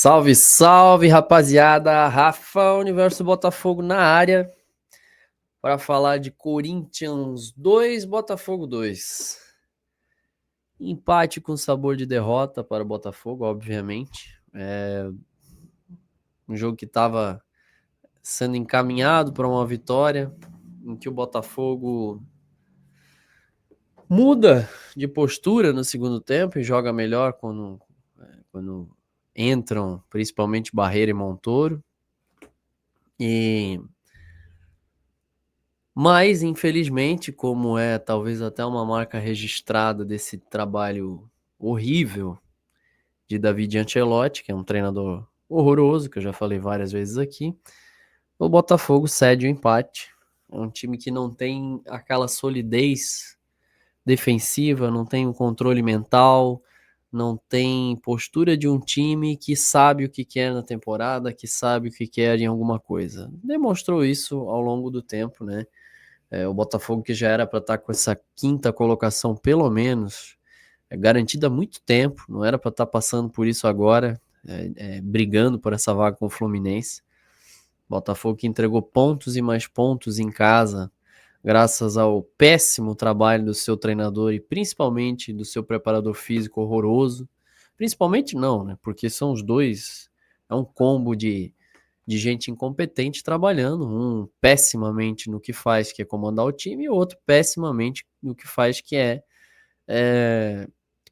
Salve, salve, rapaziada! Rafa, Universo Botafogo na área para falar de Corinthians 2, Botafogo 2. Empate com sabor de derrota para o Botafogo, obviamente. Um jogo que estava sendo encaminhado para uma vitória, em que o Botafogo muda de postura no segundo tempo e joga melhor quando entram, principalmente Barreira e Montoro. Mas, infelizmente, como é talvez até uma marca registrada desse trabalho horrível de David Ancelotti, que é um treinador horroroso, que eu já falei várias vezes aqui, o Botafogo cede o empate. É um time que não tem aquela solidez defensiva, não tem o controle mental, não tem postura de um time que sabe o que quer na temporada, que sabe o que quer em alguma coisa. Demonstrou isso ao longo do tempo, né? O Botafogo, que já era para estar com essa quinta colocação, pelo menos, garantida há muito tempo, não era para estar passando por isso agora, brigando por essa vaga com o Fluminense. Botafogo que entregou pontos e mais pontos em casa, graças ao péssimo trabalho do seu treinador e principalmente do seu preparador físico horroroso. Principalmente não, né? Porque são os dois, é um combo de gente incompetente trabalhando, um pessimamente no que faz, que é comandar o time, e o outro pessimamente no que faz, que é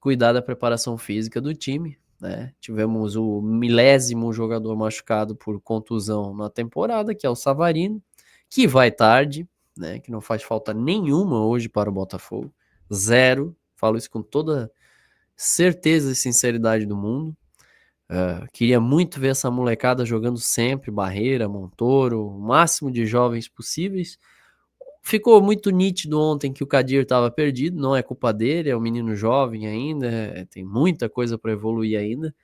cuidar da preparação física do time, né? Tivemos o milésimo jogador machucado por contusão na temporada, que é o Savarino, que vai tarde, né? Que não faz falta nenhuma hoje para o Botafogo, zero, falo isso com toda certeza e sinceridade do mundo. Queria muito ver essa molecada jogando sempre, Barreira, Montoro, o máximo de jovens possíveis. Ficou muito nítido ontem que o Kadir estava perdido, não é culpa dele, é um menino jovem ainda, tem muita coisa para evoluir ainda.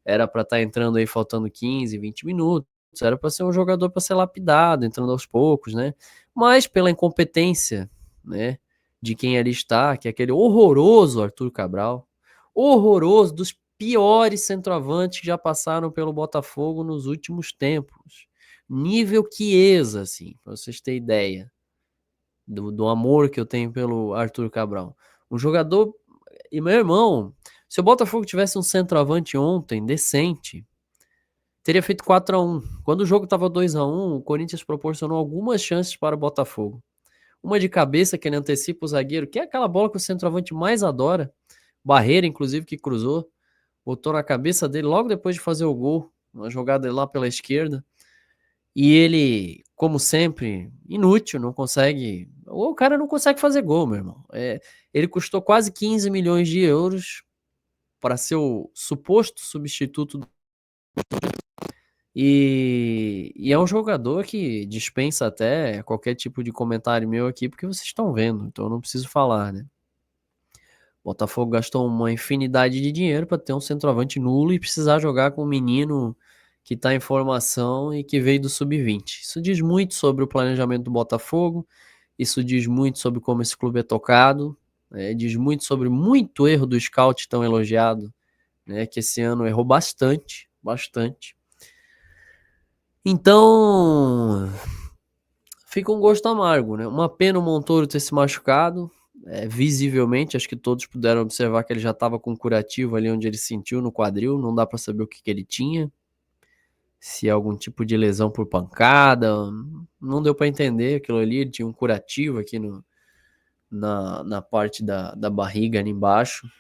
Era para estar entrando aí faltando 15, 20 minutos, era para ser um jogador para ser lapidado, entrando aos poucos, né? Mas pela incompetência, né, de quem ali está, que é aquele horroroso Arthur Cabral, horroroso, dos piores centroavantes que já passaram pelo Botafogo nos últimos tempos. Nível Chiesa, assim, para vocês terem ideia do amor que eu tenho pelo Arthur Cabral. Um jogador. E meu irmão, se o Botafogo tivesse um centroavante ontem, decente, teria feito 4-1. Quando o jogo estava 2-1, o Corinthians proporcionou algumas chances para o Botafogo. Uma de cabeça, que ele antecipa o zagueiro, que é aquela bola que o centroavante mais adora. Barreira, inclusive, que cruzou, botou na cabeça dele logo depois de fazer o gol. Uma jogada lá pela esquerda. E ele, como sempre, inútil, não consegue. O cara não consegue fazer gol, meu irmão. Ele custou quase 15 milhões de euros para ser o suposto substituto. E é um jogador que dispensa até qualquer tipo de comentário meu aqui, porque vocês estão vendo, então eu não preciso falar, né? O Botafogo gastou uma infinidade de dinheiro para ter um centroavante nulo e precisar jogar com um menino que está em formação e que veio do sub-20. Isso diz muito sobre o planejamento do Botafogo, isso diz muito sobre como esse clube é tocado, diz muito sobre muito erro do scout tão elogiado, né, que esse ano errou bastante, bastante. Então, fica um gosto amargo, né? Uma pena o Montoro ter se machucado, visivelmente, acho que todos puderam observar que ele já estava com curativo ali onde ele sentiu no quadril, não dá para saber o que ele tinha, se é algum tipo de lesão por pancada, não deu para entender aquilo ali, ele tinha um curativo aqui na parte da barriga ali embaixo,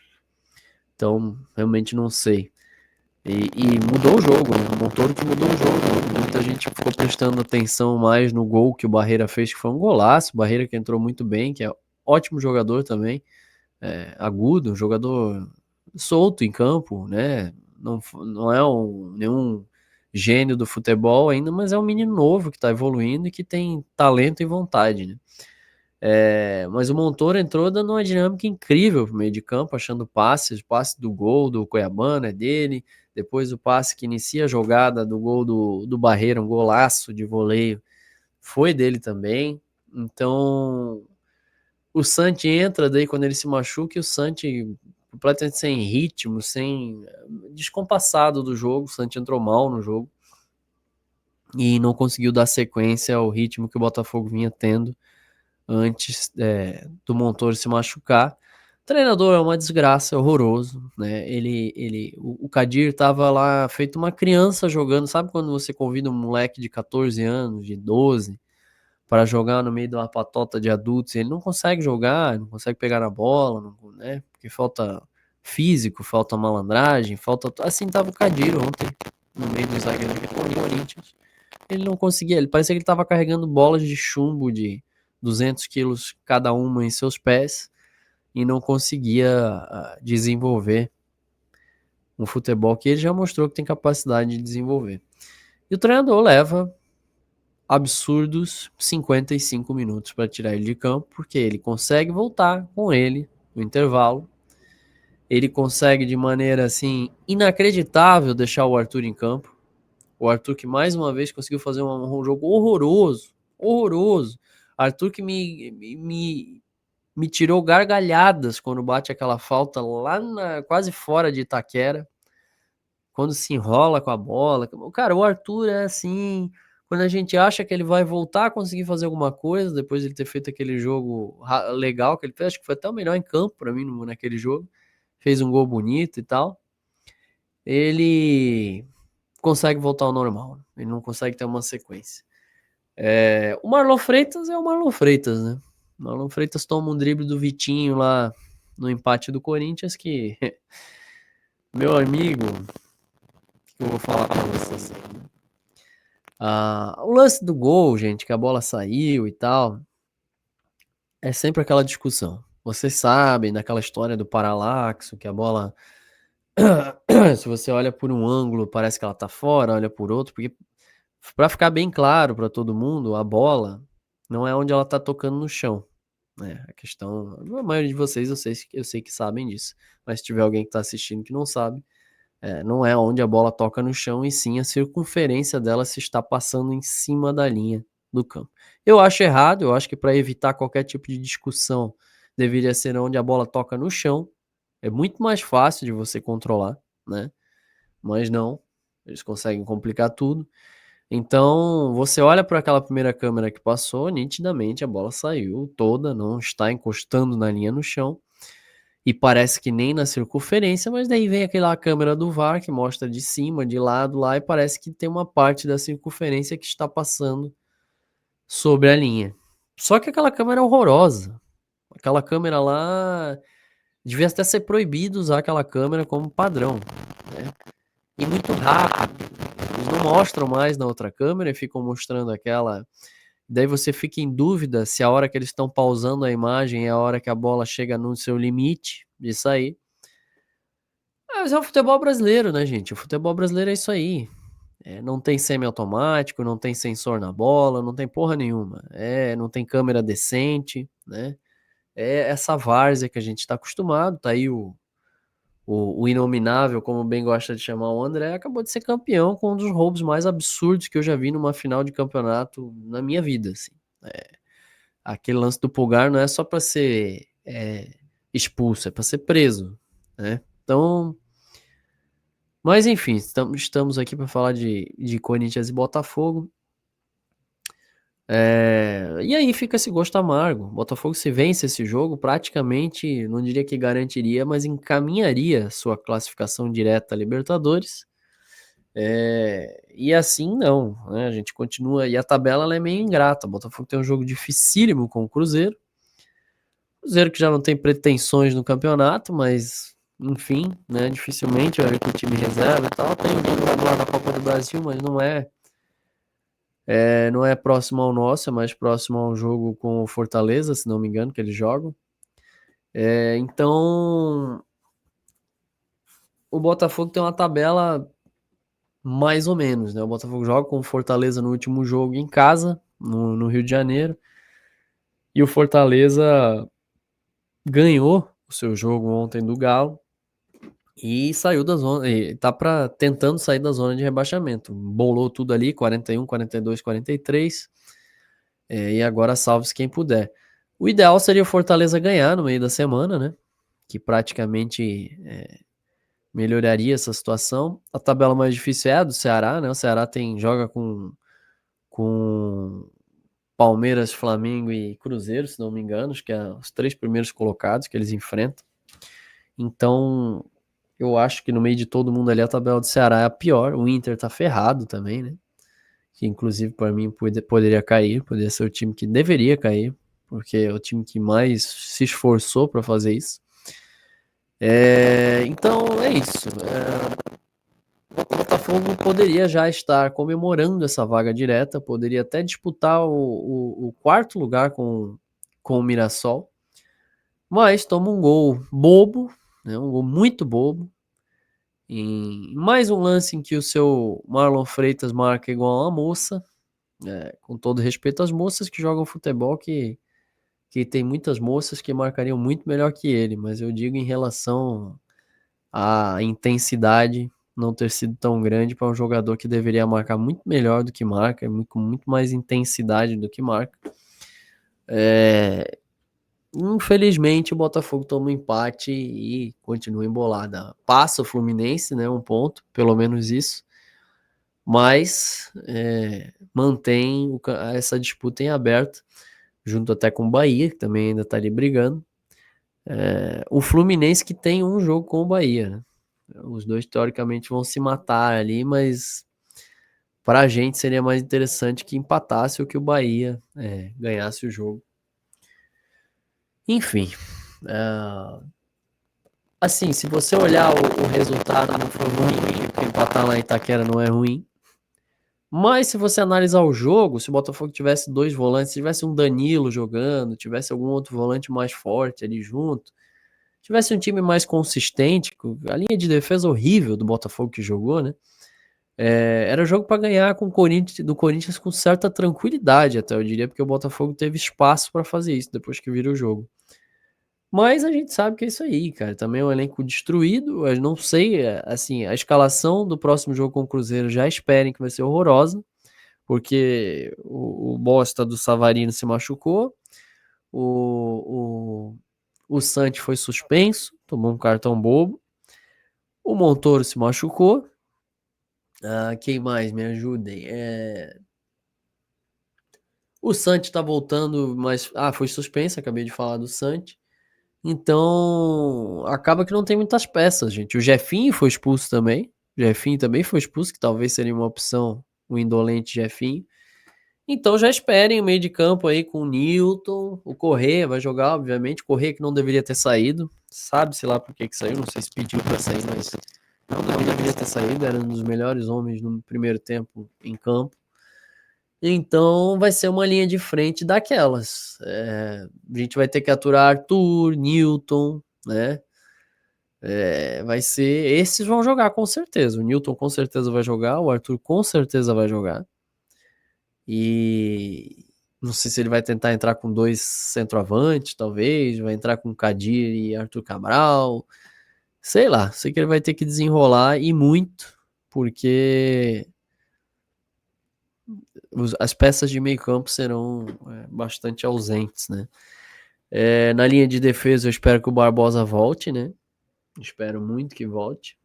então realmente não sei. E mudou o jogo, né? O Montoro que mudou o jogo. Muita gente ficou prestando atenção mais no gol que o Barreira fez, que foi um golaço. O Barreira que entrou muito bem, que é ótimo jogador também, agudo, jogador solto em campo, né? Não é nenhum gênio do futebol ainda, mas é um menino novo que está evoluindo e que tem talento e vontade, né? Mas o Montoro entrou dando uma dinâmica incrível pro meio de campo, achando passes, o passe do gol do Cuiabano é dele, depois o passe que inicia a jogada do gol do Barreira, um golaço de voleio, foi dele também. Então, o Santi entra daí quando ele se machuca e o Santi, completamente sem ritmo, descompassado do jogo. O Santos entrou mal no jogo e não conseguiu dar sequência ao ritmo que o Botafogo vinha tendo antes do Montoro se machucar. O treinador é uma desgraça, é horroroso, né? O Kadir tava lá feito uma criança jogando. Sabe quando você convida um moleque de 14 anos, de 12, para jogar no meio de uma patota de adultos? Ele não consegue jogar, não consegue pegar na bola, não, né? Porque falta físico, falta malandragem, falta... Assim tava o Kadir ontem, no meio do zagueiro do Corinthians. Ele não conseguia, ele parecia que ele estava carregando bolas de chumbo de 200 quilos cada uma em seus pés e não conseguia desenvolver um futebol que ele já mostrou que tem capacidade de desenvolver. E o treinador leva absurdos 55 minutos para tirar ele de campo, porque ele consegue voltar com ele no intervalo. Ele consegue de maneira assim inacreditável deixar o Arthur em campo. O Arthur que mais uma vez conseguiu fazer um jogo horroroso. Arthur que me tirou gargalhadas quando bate aquela falta lá quase fora de Itaquera, quando se enrola com a bola. Cara, o Arthur é assim, quando a gente acha que ele vai voltar a conseguir fazer alguma coisa, depois de ele ter feito aquele jogo legal que ele fez, acho que foi até o melhor em campo para mim naquele jogo, fez um gol bonito e tal, ele consegue voltar ao normal, ele não consegue ter uma sequência. O Marlon Freitas é o Marlon Freitas, né? O Marlon Freitas toma um drible do Vitinho lá no empate do Corinthians que, meu amigo, que eu vou falar pra vocês. O lance do gol, gente, que a bola saiu e tal, é sempre aquela discussão. Vocês sabem daquela história do paralaxo, que a bola, se você olha por um ângulo, parece que ela tá fora, olha por outro, porque para ficar bem claro para todo mundo, a bola não é onde ela tá tocando no chão, né? A questão, a maioria de vocês eu sei que sabem disso, mas se tiver alguém que tá assistindo que não sabe, não é onde a bola toca no chão, e sim a circunferência dela se está passando em cima da linha do campo. Eu acho errado, eu acho que para evitar qualquer tipo de discussão, deveria ser onde a bola toca no chão. É muito mais fácil de você controlar, né? Mas não, eles conseguem complicar tudo. Então, você olha para aquela primeira câmera que passou, nitidamente a bola saiu toda, não está encostando na linha no chão. E parece que nem na circunferência, mas daí vem aquela câmera do VAR que mostra de cima, de lado lá, e parece que tem uma parte da circunferência que está passando sobre a linha. Só que aquela câmera é horrorosa. Aquela câmera lá devia até ser proibido usar aquela câmera como padrão, né? E muito rápido. Eles não mostram mais na outra câmera e ficam mostrando aquela. Daí você fica em dúvida se a hora que eles estão pausando a imagem é a hora que a bola chega no seu limite de sair. Mas é o futebol brasileiro, né, gente? O futebol brasileiro é isso aí. Não tem semiautomático, não tem sensor na bola, não tem porra nenhuma. Não tem câmera decente, né? É essa várzea que a gente tá acostumado. Tá aí o inominável, como bem gosta de chamar o André, acabou de ser campeão com um dos roubos mais absurdos que eu já vi numa final de campeonato na minha vida, assim. Aquele lance do Pulgar não é só para ser expulso, é para ser preso, né? Então, mas enfim, estamos aqui para falar de Corinthians e Botafogo. E aí fica esse gosto amargo. Botafogo, se vence esse jogo, praticamente, não diria que garantiria, mas encaminharia sua classificação direta à Libertadores. E assim não, né? A gente continua, e a tabela ela é meio ingrata. O Botafogo tem um jogo dificílimo com o Cruzeiro. Cruzeiro que já não tem pretensões no campeonato, mas enfim, né? Dificilmente vai ver com o time reserva e tal. Tem o jogo lá da Copa do Brasil, mas não é próximo ao nosso, é mais próximo ao jogo com o Fortaleza, se não me engano, que eles jogam. Então, o Botafogo tem uma tabela mais ou menos, né? O Botafogo joga com o Fortaleza no último jogo em casa, no Rio de Janeiro, e o Fortaleza ganhou o seu jogo ontem do Galo e saiu da zona, e tá tentando sair da zona de rebaixamento. Bolou tudo ali, 41, 42, 43. E agora salve-se quem puder. O ideal seria o Fortaleza ganhar no meio da semana, né? que praticamente melhoraria essa situação. A tabela mais difícil é a do Ceará, né? O Ceará joga com Palmeiras, Flamengo e Cruzeiro, se não me engano, acho que é os 3 primeiros colocados que eles enfrentam. Então, eu acho que no meio de todo mundo ali a tabela do Ceará é a pior. O Inter tá ferrado também, né? Que inclusive para mim poderia cair, poderia ser o time que deveria cair, porque é o time que mais se esforçou para fazer isso. Então é isso. O Botafogo poderia já estar comemorando essa vaga direta, poderia até disputar o quarto lugar com o Mirassol, mas toma um gol bobo, né, um gol muito bobo, em mais um lance em que o seu Marlon Freitas marca igual uma moça, com todo respeito às moças que jogam futebol, que tem muitas moças que marcariam muito melhor que ele, mas eu digo em relação à intensidade não ter sido tão grande para um jogador que deveria marcar muito melhor do que marca, com muito mais intensidade do que marca. Infelizmente o Botafogo toma um empate e continua embolada. Passa o Fluminense, né, um ponto, pelo menos isso, mas mantém essa disputa em aberto, junto até com o Bahia, que também ainda está ali brigando. O Fluminense que tem um jogo com o Bahia, né? Os dois teoricamente vão se matar ali, mas para a gente seria mais interessante que empatasse ou que o Bahia ganhasse o jogo. Enfim, assim, se você olhar o resultado não foi ruim, porque empatar lá em Itaquera não é ruim. Mas se você analisar o jogo, se o Botafogo tivesse 2 volantes, se tivesse um Danilo jogando, tivesse algum outro volante mais forte ali junto, tivesse um time mais consistente, a linha de defesa horrível do Botafogo que jogou, né? Era jogo para ganhar do Corinthians com certa tranquilidade, até eu diria, porque o Botafogo teve espaço para fazer isso depois que vira o jogo. Mas a gente sabe que é isso aí, cara. Também é um elenco destruído. Eu não sei, assim, a escalação do próximo jogo com o Cruzeiro já esperem que vai ser horrorosa, porque o bosta do Savarino se machucou, o Santi foi suspenso, tomou um cartão bobo, o Montoro se machucou. Quem mais? Me ajudem. O Santi tá voltando, mas. Foi suspenso, acabei de falar do Santi. Então, acaba que não tem muitas peças, gente. O Jefinho foi expulso também. O Jefinho também foi expulso, que talvez seria uma opção, o indolente Jefinho. Então já esperem o meio de campo aí com o Newton, o Corrêa vai jogar, obviamente. O Corrêa que não deveria ter saído. Sabe-se lá por que saiu, não sei se pediu para sair, mas não deveria ter saído. Era um dos melhores homens no primeiro tempo em campo. Então vai ser uma linha de frente daquelas. A gente vai ter que aturar Arthur, Newton, né? Vai ser. Esses vão jogar com certeza. O Newton com certeza vai jogar, o Arthur com certeza vai jogar. E não sei se ele vai tentar entrar com 2 centroavantes, talvez. Vai entrar com Kadir e Arthur Cabral. Sei lá, sei que ele vai ter que desenrolar e muito, porque as peças de meio campo serão bastante ausentes, né? Na linha de defesa eu espero que o Barbosa volte, né? Espero muito que volte.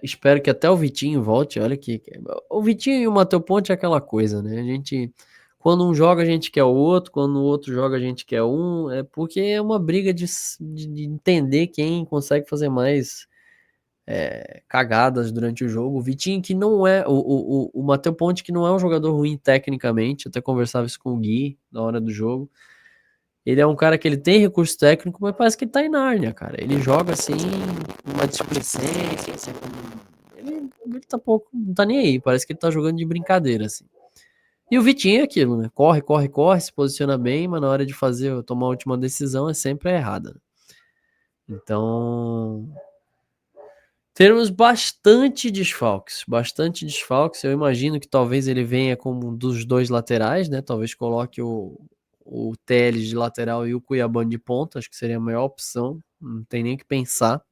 Espero que até o Vitinho volte. Olha que o Vitinho e o Matheus Ponte é aquela coisa, né? A gente, quando um joga, a gente quer o outro, quando o outro joga, a gente quer um. Porque é uma briga de entender quem consegue fazer mais cagadas durante o jogo. O Vitinho, que não é. O Matheus Ponte, que não é um jogador ruim tecnicamente. Eu até conversava isso com o Gui na hora do jogo. Ele é um cara que ele tem recurso técnico, mas parece que ele tá em Nárnia, cara. Ele joga assim, uma displicência, assim, ele tá pouco, não tá nem aí, parece que ele tá jogando de brincadeira, assim. E o Vitinho é aquilo, né? Corre, corre, corre, se posiciona bem, mas na hora de tomar a última decisão é sempre a errada. Então, teremos bastante desfalques, bastante desfalques. Eu imagino que talvez ele venha como um dos 2 laterais, né? Talvez coloque o Telles de lateral e o Cuiabano de ponta, acho que seria a melhor opção, não tem nem o que pensar.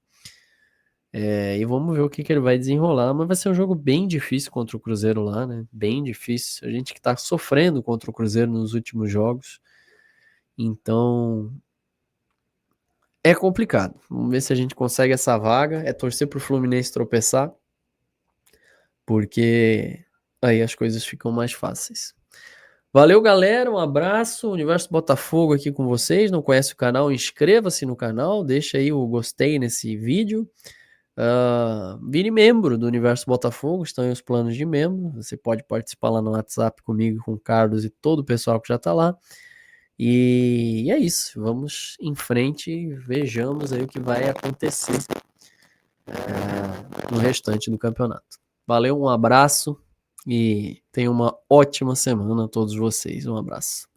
E vamos ver o que ele vai desenrolar, mas vai ser um jogo bem difícil contra o Cruzeiro lá, né? Bem difícil. A gente que tá sofrendo contra o Cruzeiro nos últimos jogos. Então, É complicado. Vamos ver se a gente consegue essa vaga. É torcer pro Fluminense tropeçar, porque aí as coisas ficam mais fáceis. Valeu, galera. Um abraço. Universo Botafogo aqui com vocês. Não conhece o canal? Inscreva-se no canal. Deixa aí o gostei nesse vídeo. Vire membro do Universo Botafogo. Estão aí os planos de membro. Você pode participar lá no WhatsApp comigo, com o Carlos e todo o pessoal que já está lá. E é isso. Vamos em frente e vejamos aí o que vai acontecer no restante do campeonato. Valeu, um abraço e tenham uma ótima semana a todos vocês. Um abraço.